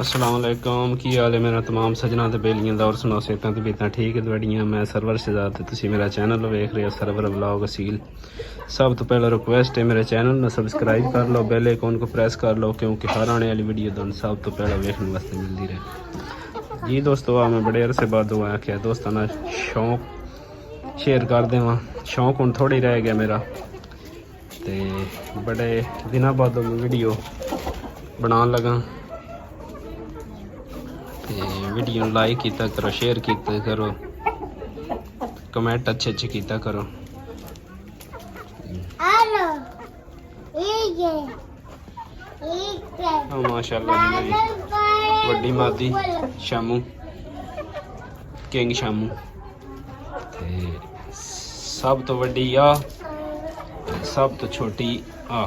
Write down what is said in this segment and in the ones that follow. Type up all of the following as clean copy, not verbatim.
अस्सलाम वालेकुम की हाल है मेरा तमाम सजना ते बेलियां दा और सुनो सेहतां ते बीतां ठीक है दवाड़ियां मैं सरवर शहजाद ते तुसी मेरा चैनल वेख रहे हो सरवर व्लॉग असील। सब तो पहला रिक्वेस्ट है मेरे चैनल में सब्सक्राइब कर लो, बेल आइकन को प्रेस कर लो क्योंकि हर आने वाली वीडियो तुहानू सब तो पहला वेखने वास्ते मिलती रहे। जी दोस्तों आ मैं बड़े अरसे बाद आख्या दोस्तों ना शौक शेयर कर देवां, शौक हुण थोड़ी रह गया मेरा ते बड़े दिनों बाद वीडियो बनाने लगा। वीडियो लाइक किया करो, शेयर किया करो, कमेंट अच्छे अच्छे किया करो। माशाल्लाह जी मेरी वड्डी मादी शामू किंग शामू ते सब तो वड्डी आ सब तो छोटी आ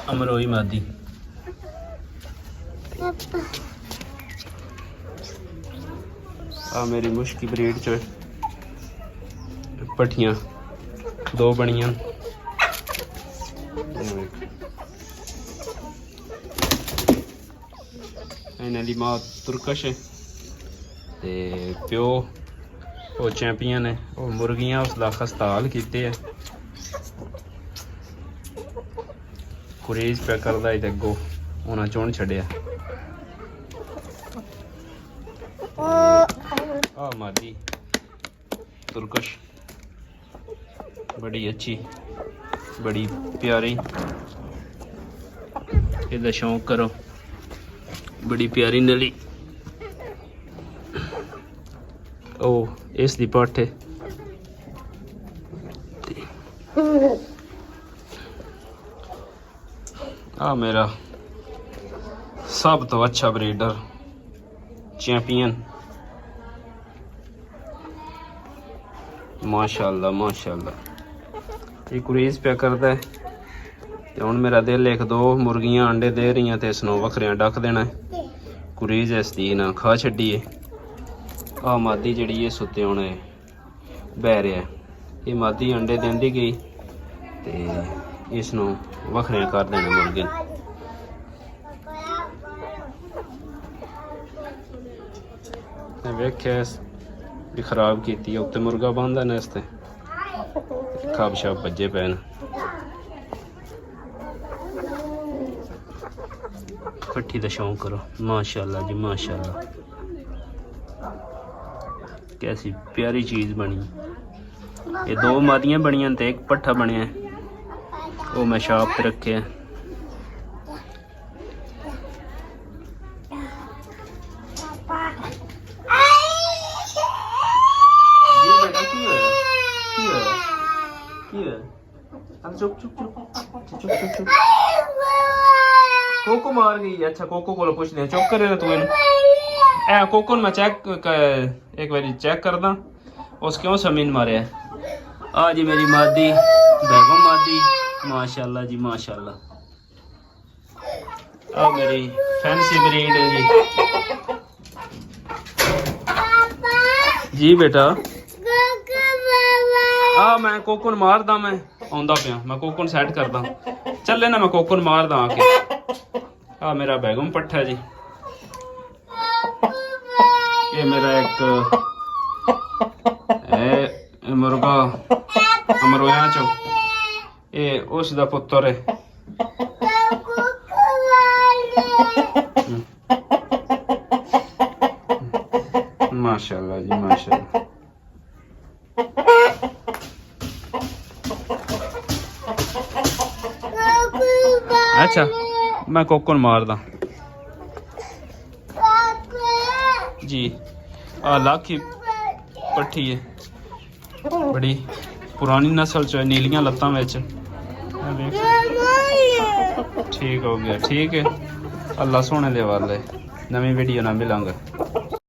अमरोई मादी। आ मेरी मुश्की ब्रीड च पट्ठियां दो बनियां। इन्हां दी मां तुर्कश है ते प्यो वो चैंपियन है। वो मुर्गियां उसका खस्ताल कीते है, कुरेज पे करदा है ते अगों उन्हां चुन छड्डिया। आ मादी तुर्कश बड़ी अच्छी बड़ी प्यारी, इहदा शौक करो, बड़ी प्यारी नली। ओ इस दी पट्ठ है आ मेरा सब तो अच्छा ब्रीडर चैंपियन माशाल्लाह माशाल्लाह। ये कुरेज पे करता है ते हुण मेरा दिल एक दो मुर्गियां अंडे दे रही हैं ते इसनों वखरियां डक देना है। कुरेज इसदी ना खा छड्डी है। आ मादी जिहड़ी ये सुत्ते हुणे बह रहा है, ये मादी अंडे देंदी गई ते इसनों वखरियां कर देना मुर्गे। वेख्या भी खराब की उत्ते मुर्गा बंद है इसते खब शब बजे पे न। पट्ठी का शौक करो माशाल्लाह जी माशाल्लाह, कैसी प्यारी चीज बनी। ये दो मादियां बनियां ते एक पट्ठा बनया, वो मैं शाप पे रखे है। चुप चुप चुप चुप चुप चुप कोको मार गई। अच्छा कोको को पूछ लिया, चुप करे तू ए कोको मैं चेक एक बार चेक करदा उस क्यों समीन मारे है। आ जी मेरी मादी बेगम मादी माशाल्लाह जी माशाल्लाह। आ मेरी फैंसी ब्रीड है जी बेटा। आ मैं कोकन मारदा, मैं आंदा पिया, मैं कोकन सेट करदा चले ना, मैं कोकन मारदा आके। आ मेरा बेगम पट्ठा जी, ये मेरा एक मुर्गा अमरोया चो, ये उसदा पुत्र है। माशाल्लाह जी माशाल्लाह। अच्छा मैं कोकन मारदा जी। आ लाखी पट्ठी है, बड़ी पुरानी नस्ल च, नीलियां लत्तां विच। ठीक हो गया, ठीक है। अल्लाह सोने दे वाले, नवी वीडियो ना मिलांगे।